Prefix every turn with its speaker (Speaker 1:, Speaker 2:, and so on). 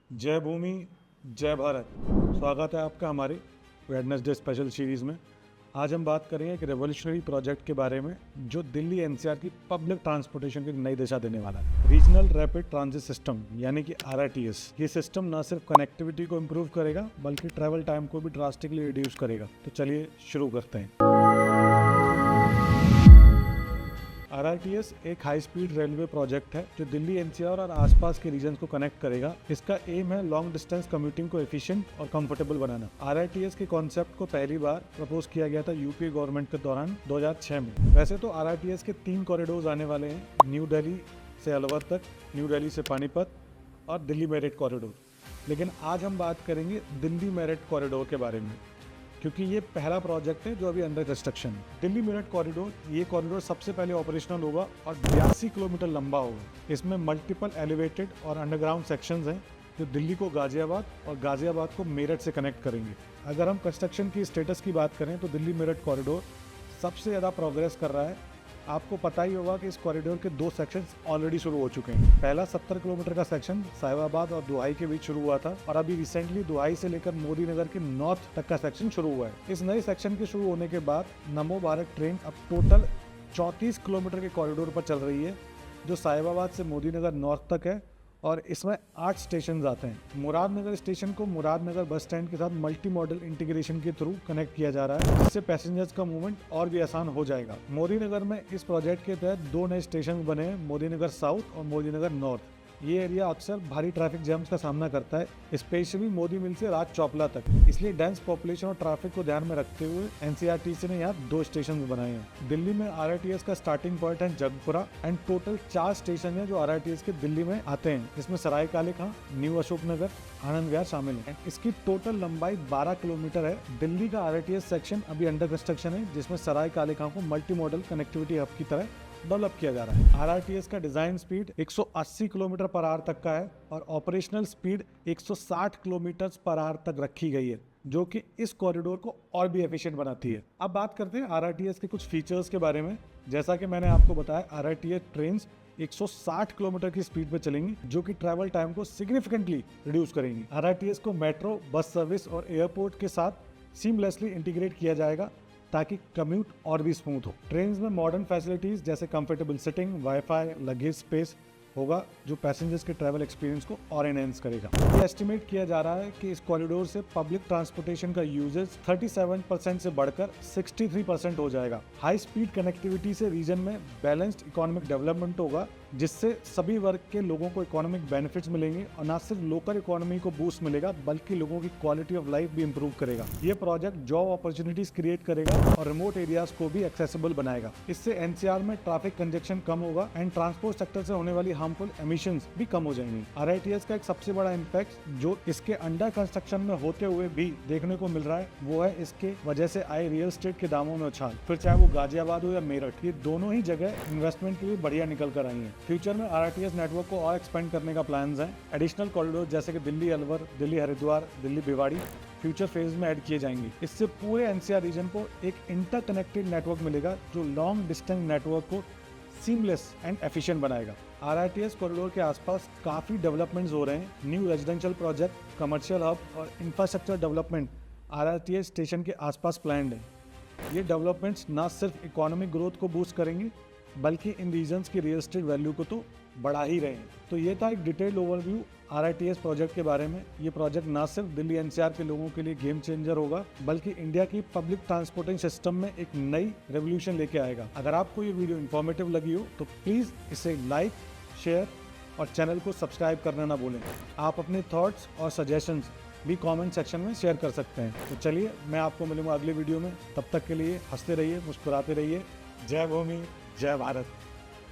Speaker 1: जय भूमि जय भारत। स्वागत है आपका हमारे वेडनेसडे स्पेशल सीरीज़ में। आज हम बात करेंगे एक रेवोल्यूशनरी प्रोजेक्ट के बारे में जो दिल्ली एनसीआर की पब्लिक ट्रांसपोर्टेशन की नई दिशा देने वाला है। रीजनल रैपिड ट्रांजिट सिस्टम यानी कि आरआरटीएस। ये सिस्टम न सिर्फ कनेक्टिविटी को इम्प्रूव करेगा बल्कि ट्रैवल टाइम को भी ड्रास्टिकली रिड्यूस करेगा। तो चलिए शुरू करते हैं। आरआरटीएस एक हाई स्पीड रेलवे प्रोजेक्ट है जो दिल्ली एनसीआर और आसपास के रीजन को कनेक्ट करेगा। इसका एम है लॉन्ग डिस्टेंस कम्यूटिंग को एफिशिएंट और कंफर्टेबल बनाना। आरआरटीएस के कॉन्सेप्ट को पहली बार प्रपोज किया गया था यूपी गवर्नमेंट के दौरान 2006 में। वैसे तो आरआरटीएस के 3 कॉरिडोर्स आने वाले हैं, न्यू दिल्ली से अलवर तक, न्यू दिल्ली से पानीपत और दिल्ली मेरठ कॉरिडोर। लेकिन आज हम बात करेंगे दिल्ली मेरठ कॉरिडोर के बारे में, क्योंकि ये पहला प्रोजेक्ट है जो अभी अंडर कंस्ट्रक्शन है। दिल्ली मेरठ कॉरिडोर, ये कॉरिडोर सबसे पहले ऑपरेशनल होगा और 82 किलोमीटर लंबा होगा। इसमें मल्टीपल एलिवेटेड और अंडरग्राउंड सेक्शंस हैं जो दिल्ली को गाजियाबाद और गाजियाबाद को मेरठ से कनेक्ट करेंगे। अगर हम कंस्ट्रक्शन की स्टेटस की बात करें तो दिल्ली मेरठ कॉरिडोर सबसे ज़्यादा प्रोग्रेस कर रहा है। आपको पता ही होगा कि इस कॉरिडोर के 2 सेक्शंस ऑलरेडी शुरू हो चुके हैं। पहला 70 किलोमीटर का सेक्शन साहिबाबाद और दुहाई के बीच शुरू हुआ था और अभी रिसेंटली दुहाई से लेकर मोदी नगर के नॉर्थ तक का सेक्शन शुरू हुआ है। इस नए सेक्शन के शुरू होने के बाद नमो भारत ट्रेन अब टोटल 34 किलोमीटर के कॉरिडोर पर चल रही है जो साहिबाबाद से मोदी नगर नॉर्थ तक है और इसमें 8 स्टेशन आते हैं। मुरादनगर स्टेशन को मुरादनगर बस स्टैंड के साथ मल्टी मॉडल इंटीग्रेशन के थ्रू कनेक्ट किया जा रहा है, जिससे पैसेंजर्स का मूवमेंट और भी आसान हो जाएगा। मोदी नगर में इस प्रोजेक्ट के तहत 2 नए स्टेशन बने हैं, मोदी नगर साउथ और मोदी नगर नॉर्थ। ये एरिया अक्सर भारी ट्रैफिक जैम्स का सामना करता है, स्पेशली मोदी मिल से राज चौपला तक। इसलिए डेंस पॉपुलेशन और ट्रैफिक को ध्यान में रखते हुए एनसीआरटीसी ने यहाँ 2 स्टेशन बनाए हैं। दिल्ली में आरआरटीएस का स्टार्टिंग पॉइंट है जगपुरा एंड टोटल 4 स्टेशन है जो आरआरटीएस के दिल्ली में आते हैं। इसमें सराय काले खां, न्यू अशोक नगर, आनंद विहार शामिल है। इसकी टोटल लंबाई 12 किलोमीटर है। दिल्ली का आरआरटीएस सेक्शन अभी अंडर कंस्ट्रक्शन है, जिसमें सराय काले खां को मल्टी मॉडल कनेक्टिविटी हब की तरह डेवलप किया जा रहा है। आरआरटीएस का design speed 180 kilometre per hour तक का है और operational speed 160 kilometre per hour तक रखी गई है, जो कि इस कॉरिडोर को और भी एफिशिएंट बनाती है। अब बात करते हैं आरआरटीएस के कुछ फीचर्स के बारे में। जैसा कि मैंने आपको बताया, आरआरटीएस ट्रेन्स 160 किलोमीटर की स्पीड पर चलेंगी, जो कि ट्रैवल टाइम को सिग्निफिकेंटली रिड्यूस करेंगी। आरआरटीएस को मेट्रो, बस सर्विस और एयरपोर्ट के साथ सीमलेसली इंटीग्रेट किया जाएगा ताकि कम्यूट और भी स्मूथ हो। ट्रेन में मॉडर्न फैसिलिटीज जैसे comfortable sitting, wifi, luggage space होगा जो पैसेंजर्स के ट्रैवल एक्सपीरियंस को और एनहेंस करेगा। ये एस्टिमेट किया जा रहा है कि इस कॉरिडोर से पब्लिक ट्रांसपोर्टेशन का यूजेज 37% से बढ़कर 63% हो जाएगा। हाई स्पीड कनेक्टिविटी से रीजन में बैलेंस्ड इकोनॉमिक डेवलपमेंट होगा, जिससे सभी वर्ग के लोगों को इकोनॉमिक बेनिफिट्स मिलेंगे और न सिर्फ लोकल इकोनॉमी को बूस्ट मिलेगा बल्कि लोगों की क्वालिटी ऑफ लाइफ भी इंप्रूव करेगा। ये प्रोजेक्ट जॉब अपॉर्चुनिटीज क्रिएट करेगा और रिमोट एरियाज को भी एक्सेसिबल बनाएगा। इससे एनसीआर में ट्रैफिक कंजेक्शन कम होगा एंड ट्रांसपोर्ट सेक्टर से होने वाली हार्मफुल एमिशंस भी कम हो जाएंगी। आरआरटीएस का एक सबसे बड़ा इम्पैक्ट जो इसके अंडर कंस्ट्रक्शन में होते हुए भी देखने को मिल रहा है वो है इसके वजह से आए रियल एस्टेट के दामों में उछाल। फिर चाहे वो गाजियाबाद हो या मेरठ, ये दोनों ही जगह इन्वेस्टमेंट के लिए बढ़िया निकल कर आई है। फ्यूचर में आरआरटीएस नेटवर्क को और एक्सपेंड करने का प्लान्स है। एडिशनल कॉरिडोर जैसे कि दिल्ली अलवर, दिल्ली हरिद्वार, दिल्ली भिवाड़ी फ्यूचर फेज में ऐड किए जाएंगे। इससे पूरे एनसीआर रीजन को एक इंटरकनेक्टेड नेटवर्क मिलेगा जो लॉन्ग डिस्टेंस नेटवर्क को सीमलेस एंड एफिशिएंट बनाएगा। आरआरटीएस कॉरिडोर के आसपास काफ़ी डेवलपमेंट्स हो रहे हैं। New residential project, commercial hub और इंफ्रास्ट्रक्चर डेवलपमेंट आरआरटीएस स्टेशन के आसपास प्लान्ड है। ये डेवलपमेंट्स न सिर्फ इकोनॉमिक ग्रोथ को बूस्ट करेंगे बल्कि इन रीजन्स की रियल एस्टेट वैल्यू को तो बढ़ा ही रहे हैं। तो ये था एक डिटेल्ड ओवरव्यू आरआरटीएस प्रोजेक्ट के बारे में। ये प्रोजेक्ट ना सिर्फ दिल्ली एनसीआर के लोगों के लिए गेम चेंजर होगा बल्कि इंडिया की पब्लिक ट्रांसपोर्टिंग सिस्टम में एक नई रेवोल्यूशन लेके आएगा। अगर आपको ये वीडियो इन्फॉर्मेटिव लगी हो तो प्लीज़ इसे लाइक, शेयर और चैनल को सब्सक्राइब करना ना भूलें। आप अपने थॉट्स और सजेशंस भी कमेंट सेक्शन में शेयर कर सकते हैं। तो चलिए, मैं आपको मिलूंगा अगले वीडियो में। तब तक के लिए हंसते रहिए, मुस्कुराते रहिए। जय भूमि जय भारत।